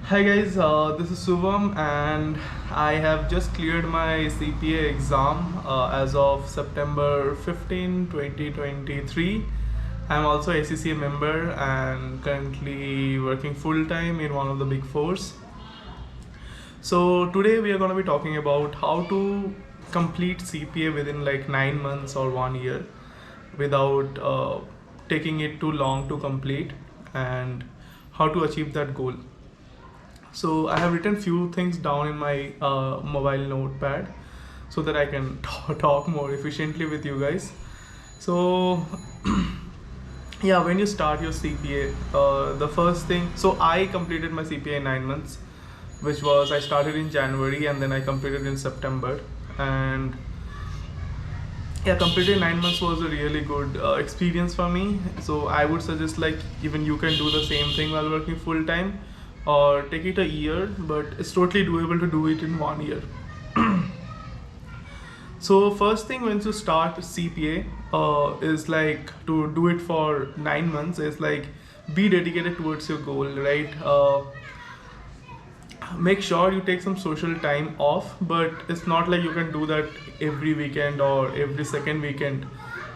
Hi guys, this is Subham and I have just cleared my CPA exam as of September 15, 2023. I'm also a CCA member and currently working full-time in one of the big fours. So today we are going to be talking about how to complete CPA within like 9 months or 1 year without taking it too long to complete, and how to achieve that goal. So I have written few things down in my mobile notepad so that I can talk more efficiently with you guys. So yeah, when you start your CPA, the first thing, so I completed my CPA in 9 months, which was I started in January and then I completed in September. And yeah, completing 9 months was a really good experience for me. So I would suggest like even you can do the same thing while working full time, or take it a year, but it's totally doable to do it in 1 year. So first thing when you start CPA is like to do it for 9 months is like be dedicated towards your goal, right? Make sure you take some social time off, but it's not like you can do that every weekend or every second weekend.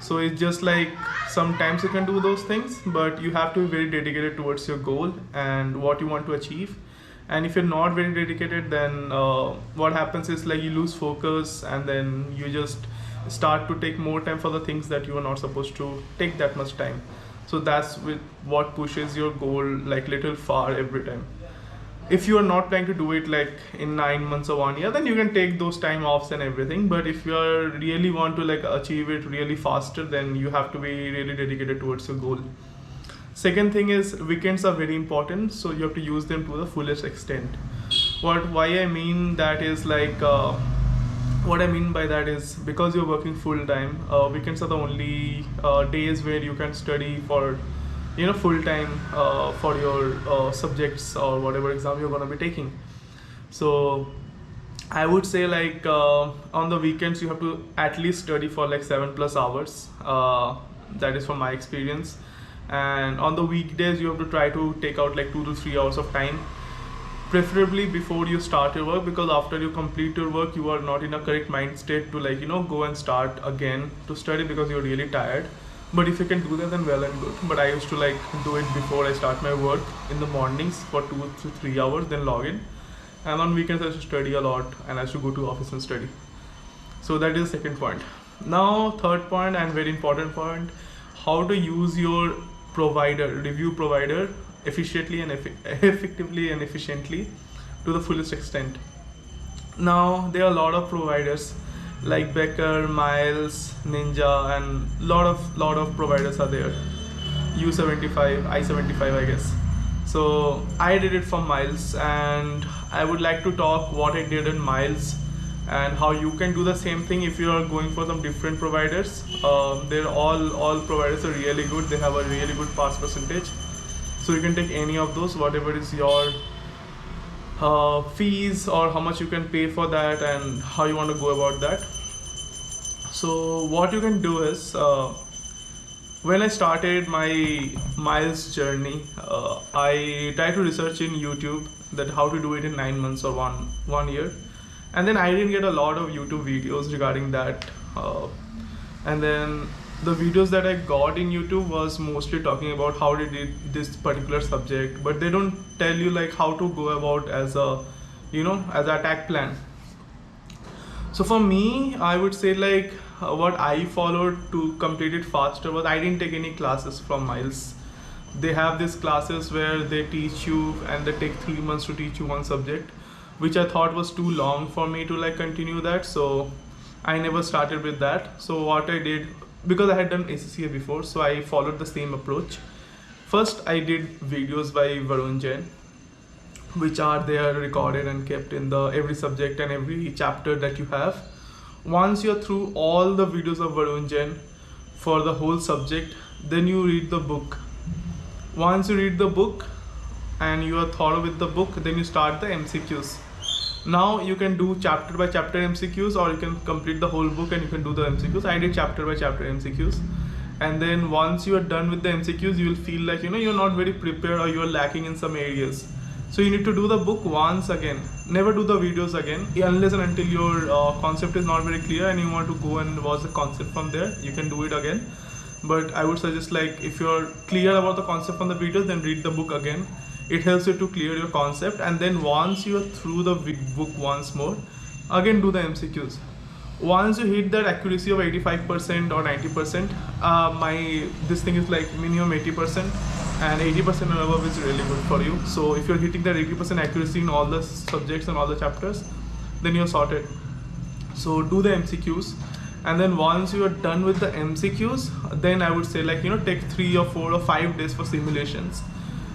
So it's just like sometimes you can do those things, but you have to be very dedicated towards your goal and what you want to achieve. And if you're not very dedicated, then what happens is like you lose focus and then you just start to take more time for the things that you are not supposed to take that much time. So that's what pushes your goal like little far every time. If you are not planning to do it like in 9 months or 1 year, then you can take those time offs and everything. But if you are really want to like achieve it really faster, then you have to be really dedicated towards your goal. Second thing is weekends are very important, so you have to use them to the fullest extent. Why I mean that is like what I mean by that is because you're working full time, weekends are the only days where you can study for full time for your subjects or whatever exam you're going to be taking. So I would say like on the weekends you have to at least study for like 7+ hours. That is from my experience. And on the weekdays you have to try to take out like 2 to 3 hours of time, preferably before you start your work, because after you complete your work you are not in a correct mind state to like go and start again to study because you're really tired. But if you can do that, then well and good. But I used to like do it before I start my work in the mornings for 2 to 3 hours, then log in. And on weekends I used to study a lot and I used to go to office and study. So that is the second point. Now third point and very important point, how to use your review provider efficiently and effectively and efficiently to the fullest extent. Now there are a lot of providers like Becker, Miles, Ninja, and lot of providers are there. U75, I75, I guess. So I did it from Miles, and I would like to talk what I did in Miles and how you can do the same thing if you are going for some different providers. They're all providers are really good. They have a really good pass percentage, so you can take any of those, whatever is your fees or how much you can pay for that and how you want to go about that. So what you can do is when I started my Miles journey, I tried to research in YouTube that how to do it in 9 months or one year, and then I didn't get a lot of YouTube videos regarding that. And then the videos that I got in YouTube was mostly talking about how they did this particular subject, but they don't tell you like how to go about as a as an attack plan. So for me, I would say like what I followed to complete it faster was I didn't take any classes from Miles. They have these classes where they teach you and they take 3 months to teach you one subject, which I thought was too long for me to like continue that. So I never started with that. So what I did, because I had done ACCA before, so I followed the same approach. First I did videos by Varun Jain, which are there recorded and kept in the every subject and every chapter that you have. Once you're through all the videos of Varun Jain for the whole subject, then you read the book. Once you read the book and you are thorough with the book, then you start the MCQs. Now you can do chapter by chapter MCQs, or you can complete the whole book and you can do the MCQs. I did chapter by chapter MCQs. And then once you are done with the MCQs, you will feel like you're not very prepared or you're lacking in some areas. So you need to do the book once again. Never do the videos again unless and until your concept is not very clear and you want to go and watch the concept from there. You can do it again. But I would suggest, like, if you're clear about the concept from the videos, then read the book again. It helps you to clear your concept, and then once you're through the book once more, again do the MCQs. Once you hit that accuracy of 85% or 90%, this thing is like minimum 80%, and 80% and above is really good for you. So if you're hitting that 80% accuracy in all the subjects and all the chapters, then you're sorted. So do the MCQs, and then once you are done with the MCQs, then I would say, like, take 3 or 4 or 5 days for simulations.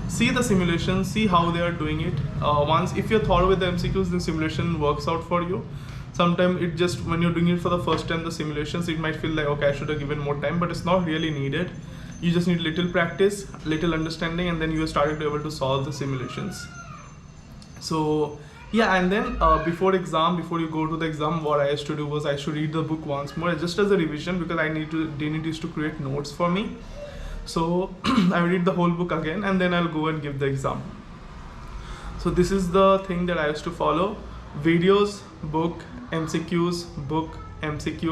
See the simulations, see how they are doing it. Once, if you're thorough with the MCQs, the simulation works out for you. Sometimes it just, when you're doing it for the first time, the simulations, it might feel like, okay, I should have given more time, but it's not really needed. You just need little practice, little understanding, and then you are starting to be able to solve the simulations. So yeah, and then before you go to the exam, what I used to do was I used to read the book once more, just as a revision, because they used to create notes for me. So I read the whole book again, and then I'll go and give the exam. So this is the thing that I used to follow: videos, book, MCQs,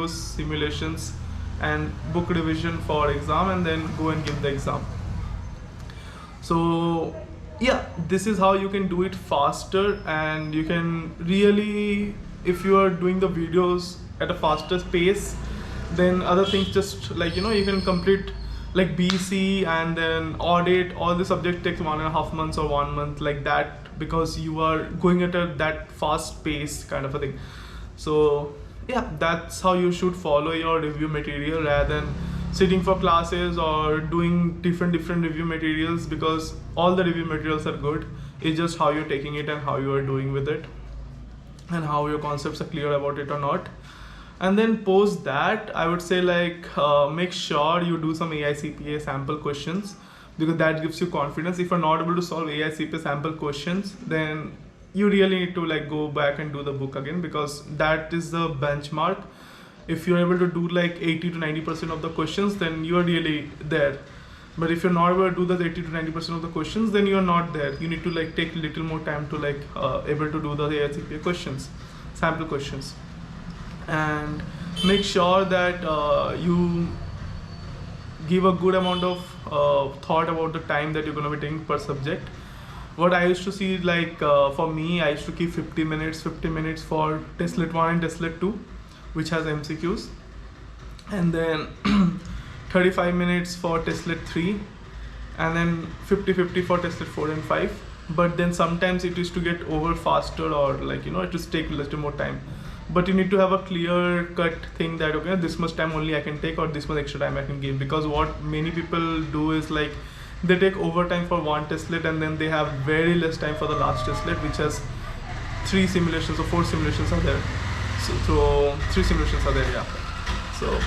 simulations, and book revision for exam, and then go and give the exam. So yeah, this is how you can do it faster, and you can really, if you are doing the videos at a faster pace, then other things, just like, you can complete like BC and then audit. All the subject takes 1.5 months or 1 month, like that, because you are going at that fast pace kind of a thing. So yeah, that's how you should follow your review material, rather than sitting for classes or doing different review materials, because all the review materials are good. It's just how you're taking it and how you are doing with it, and how your concepts are clear about it or not. And then post that, I would say, like, make sure you do some AI CPA sample questions, because that gives you confidence. If you're not able to solve AI CPA sample questions, then you really need to, like, go back and do the book again, because that is the benchmark. If you're able to do like 80 to 90% of the questions, then you're really there. But if you're not able to do the 80 to 90% of the questions, then you're not there. You need to, like, take a little more time to, like, able to do the AI CPA questions, sample questions. And make sure that you give a good amount of thought about the time that you're going to be taking per subject. What I used to see, like, for me, I used to keep 50 minutes for testlet 1 and testlet 2, which has MCQs, and then 35 minutes for testlet 3, and then 50-50 for testlet 4 and 5. But then sometimes it used to get over faster, or, like, it just take a little more time. But you need to have a clear cut thing that, okay, this much time only I can take, or this much extra time I can give. Because what many people do is, like, they take overtime for one testlet, and then they have very less time for the last testlet, which has 3 simulations or 4 simulations are there. So 3 simulations are there, yeah. So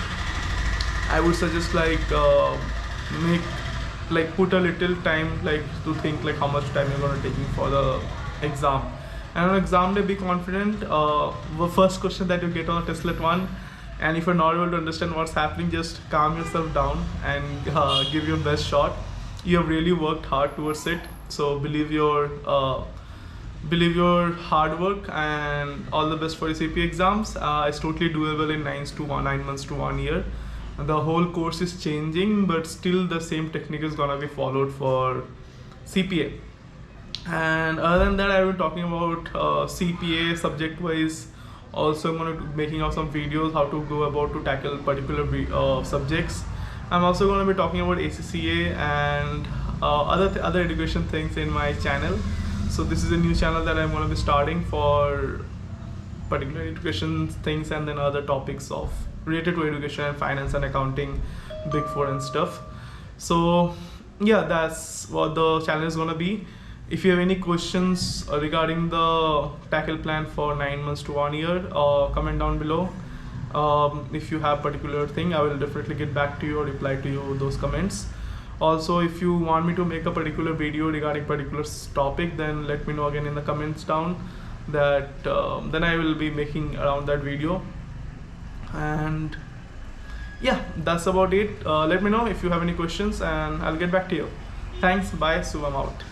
I would suggest, like, put a little time, like, to think, like, how much time you're going to take for the exam. And on exam day, be confident. The first question that you get on a testlet 1, and if you're not able to understand what's happening, just calm yourself down and give your best shot. You have really worked hard towards it, so believe your hard work, and all the best for your CPA exams. It's totally doable in 9 months to 1 year. The whole course is changing, but still the same technique is gonna be followed for CPA. And other than that, I've been talking about CPA subject wise. Also, I'm going to be making out some videos how to go about to tackle particular subjects. I'm also going to be talking about ACCA and other education things in my channel. So this is a new channel that I'm going to be starting for particular education things, and then other topics of related to education and finance and accounting, Big Four and stuff. So yeah, that's what the channel is going to be. If you have any questions regarding the tackle plan for 9 months to 1 year, comment down below. If you have particular thing, I will definitely get back to you or reply to you those comments. Also, if you want me to make a particular video regarding particular topic, then let me know again in the comments down. That then I will be making around that video. And yeah, that's about it. Let me know if you have any questions, and I'll get back to you. Thanks. Bye. So I'm out.